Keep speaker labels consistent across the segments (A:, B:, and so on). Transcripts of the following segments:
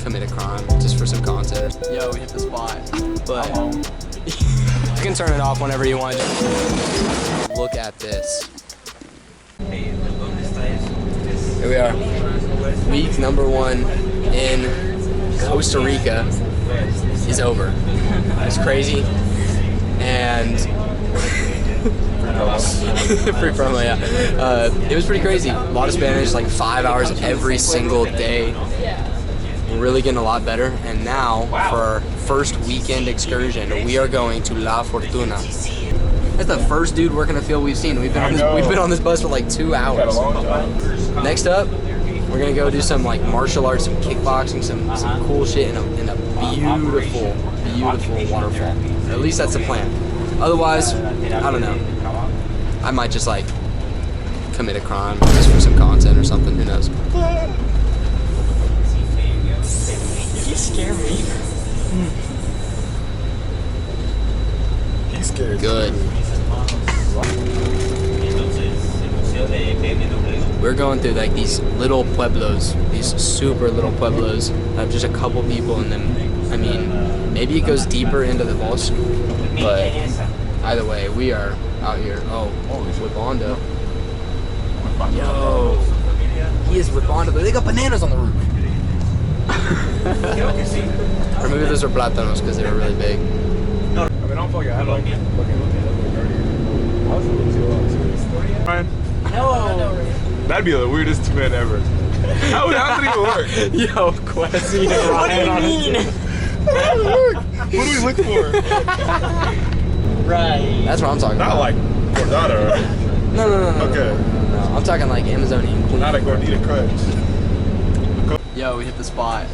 A: commit a crime just for some content. Yo, we hit the spot. But you can turn it off whenever you want. Look at this. Here we are. Week number 1 in Costa Rica is over. It's crazy. And free promo, yeah. It was pretty crazy. A lot of Spanish, like 5 hours every single day. We're really getting a lot better. And now, for our first weekend excursion, we are going to La Fortuna. That's the first dude working the field we've seen. We've been on this bus for like 2 hours. Next up, we're gonna go do some like martial arts, some kickboxing, some cool shit in a beautiful waterfall. At least that's the plan. Otherwise, I don't know. I might just like commit a crime just for some content or something. Who knows?
B: He scared me. He's scared.
A: Good. We're going through like these little pueblos, these super little pueblos. Have just a couple people in them. I mean, maybe it goes deeper into the Bosque, but either way, we are out here. Oh, Whipondo. Yo, he is Whipondo, but they got bananas on the roof. Or maybe those are plátanos because they were really big.
B: I mean, I don't feel like I had like looking Ryan? No. That'd be the weirdest two men ever. How would it work?
A: Yo, Quessy and Ryan on it.
B: What do we look for?
A: Right. That's what I'm talking about.
B: Not like Gordata, right?
A: No.
B: Okay.
A: No, I'm talking like Amazonian queen.
B: Not a Gordita crutch.
A: Yo, we hit the spot.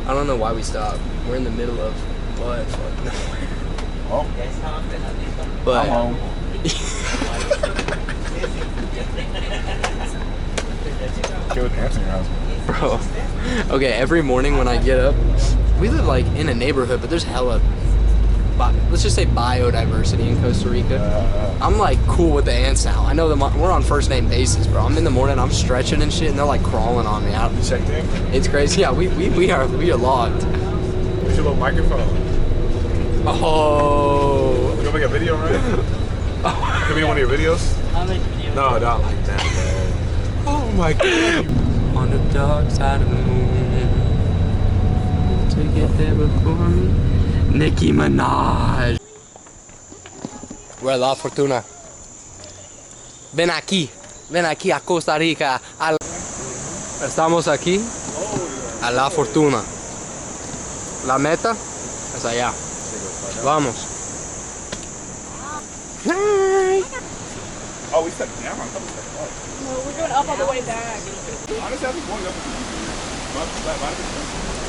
A: I don't know why we stopped. We're in the middle of what? Fuck nowhere.
B: Oh.
A: But bro, okay, every morning when I get up, we live like in a neighborhood, but there's hella, let's just say biodiversity in Costa Rica. I'm like cool with the ants now. I know them, we're on first name basis, bro. I'm in the morning, I'm stretching and shit, and they're like crawling on me.
B: You checked in?
A: It's crazy. Yeah, we are logged.
B: Where's your little microphone?
A: Oh.
B: You gonna make a video, right? Give me one of your videos?
C: I'll make a video.
B: No, not like that, man. Oh my god.
A: On the dark side of the moon. To get there before me. Nicki Minaj. We're at La Fortuna. Ven aquí a Costa Rica. Estamos aquí a La Fortuna. La meta es allá. Vamos.
B: Oh, we stepped down. I thought we stepped up.
C: No, we're going up all the way back.
B: Honestly, I think going up is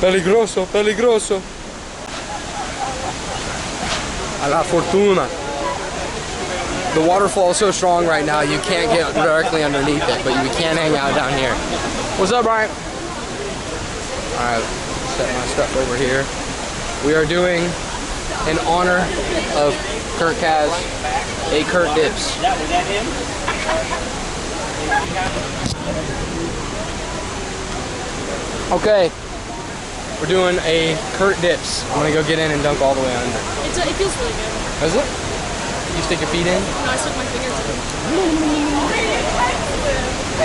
A: Peligroso, peligroso. A La Fortuna. The waterfall is so strong right now, you can't get directly underneath it, but you can hang out down here. What's up, Brian? Alright, set my stuff over here. We are doing, in honor of Kurt Kaz, a Kurt Dips.
C: Was that him?
A: Okay, we're doing a Kurt Dips. I'm gonna go get in and dunk all the way under.
C: It feels really good.
A: Is it? You stick your feet in?
C: No, I stuck my fingers in.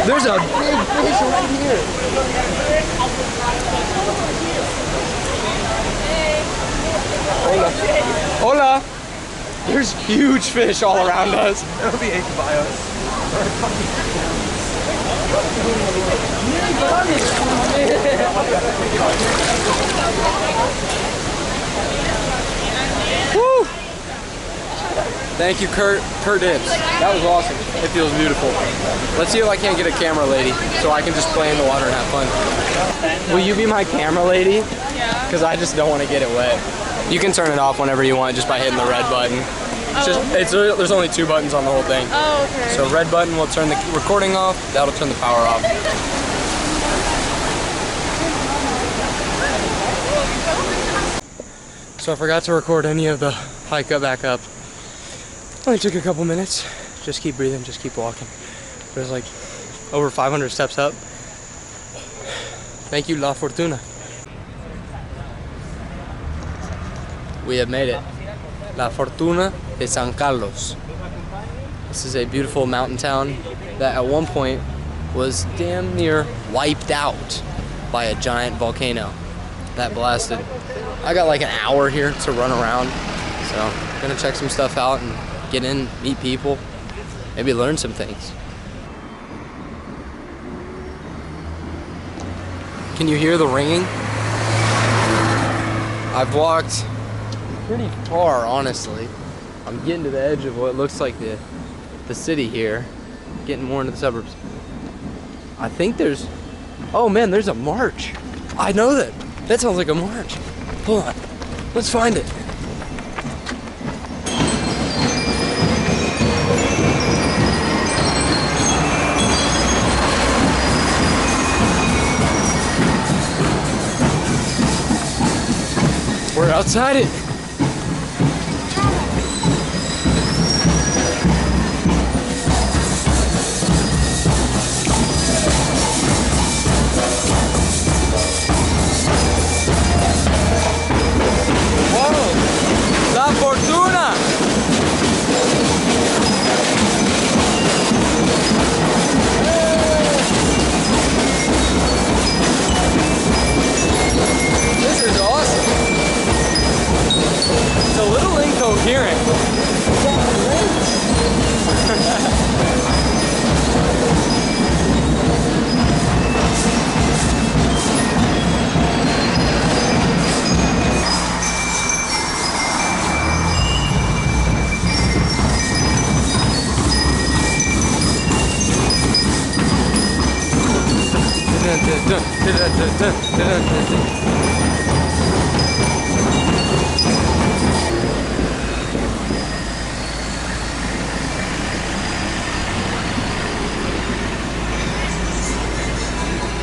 A: There's a big fish right here. Hola. Hola. There's huge fish all around us.
B: That'll be ate by us.
A: Woo! Thank you, Kurt Dips. That was awesome. It feels beautiful. Let's see if I can't get a camera lady so I can just play in the water and have fun. Will you be my camera lady?
C: Yeah.
A: Because I just don't want to get it wet. You can turn it off whenever you want just by hitting the red button. There's only 2 buttons on the whole thing.
C: Oh, okay.
A: So red button will turn the recording off, that'll turn the power off. So I forgot to record any of the hike up back up. Only took a couple minutes. Just keep breathing, just keep walking. There's like over 500 steps up. Thank you, La Fortuna. We have made it. La Fortuna de San Carlos. This is a beautiful mountain town that at one point was damn near wiped out by a giant volcano that blasted. I got like an hour here to run around, so I'm gonna check some stuff out and get in, meet people, maybe learn some things. Can you hear the ringing? I've walked pretty far, honestly. I'm getting to the edge of what looks like the city here, getting more into the suburbs. I think there's, oh man, there's a march. I know that. That sounds like a march. Hold on, let's find it. We're outside it. La Fortuna! This is awesome. It's a little incoherent.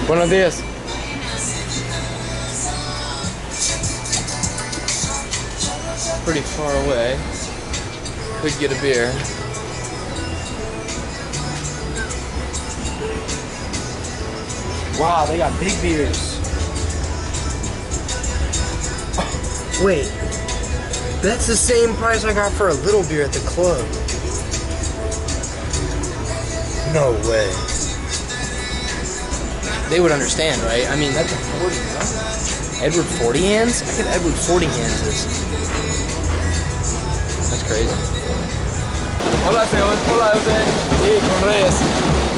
A: Buenos días. Pretty far away. Could get a beer. Wow, they got big beers. Oh, wait, that's the same price I got for a little beer at the club. No way. They would understand, right? I mean, that's a 40, huh? Edward 40 hands? I get Edward 40 hands this. That's crazy. Hola, señor. Hola, usted. Sí, con Reyes.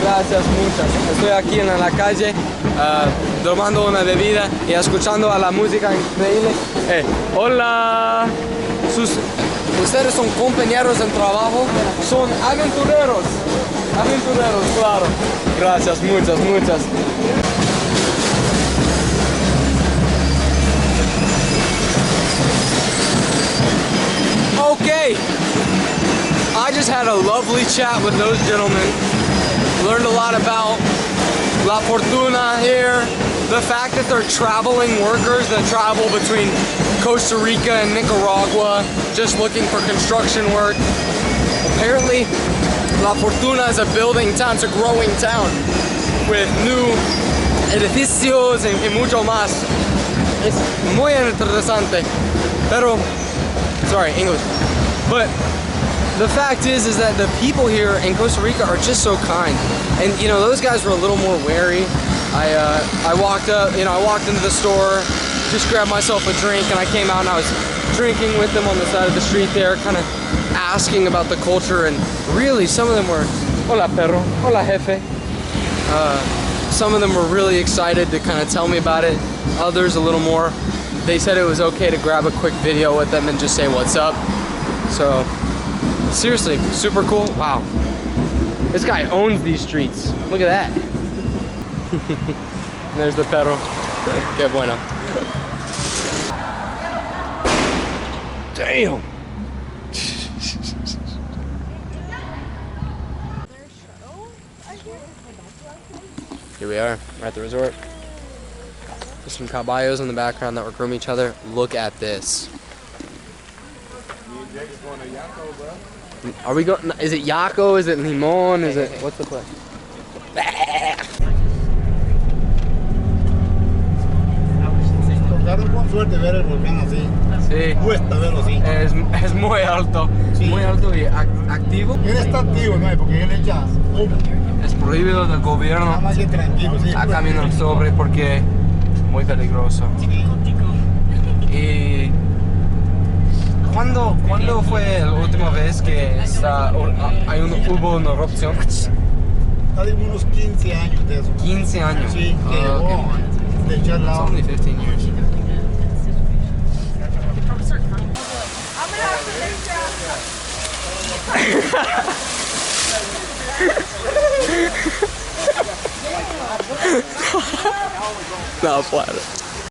A: Gracias, muchas. Estoy aquí en la calle tomando una bebida y escuchando a la música increíble. Hola. Ustedes son compañeros de trabajo, son aventureros. Aventureros, claro. Gracias, muchas, muchas. Okay. I just had a lovely chat with those gentlemen. Learned a lot about La Fortuna here. The fact that they're traveling workers that travel between Costa Rica and Nicaragua just looking for construction work. Apparently, La Fortuna is a building town, it's a growing town with new edificios y mucho más. Es muy interesante. Pero, sorry, English. But the fact is that the people here in Costa Rica are just so kind. And you know, those guys were a little more wary. I walked up, you know, I walked into the store, just grabbed myself a drink, and I came out and I was drinking with them on the side of the street there, kind of asking about the culture, and really some of them were, hola perro, hola jefe. Some of them were really excited to kind of tell me about it. Others a little more. They said it was okay to grab a quick video with them and just say what's up. So, seriously, super cool. Wow. This guy owns these streets. Look at that. There's the perro. Que bueno. Damn. Here we are, we're at the resort. There's some caballos in the background that were grooming each other. Look at this. Are we going? Is it Yaco? Is it Limon? Is it? What's the place?
D: suerte ver el volcán así.
A: Sí.
D: Cuesta verlo así.
A: Es muy alto.
D: Sí.
A: Muy alto y activo.
D: Él está activo, ¿no? Porque él echa humo.
A: Es prohibido del
D: Nada
A: gobierno
D: más que tranquilo, sí.
A: a caminar sobre porque es muy peligroso. Y ¿cuándo fue la última vez que hubo una erupción?
D: Está de unos 15 años de eso.
A: 15 años.
D: Sí, que
A: Ah,
D: llegó
A: okay.
D: de echar
A: It's
D: lado.
A: only 15 years. No, flat.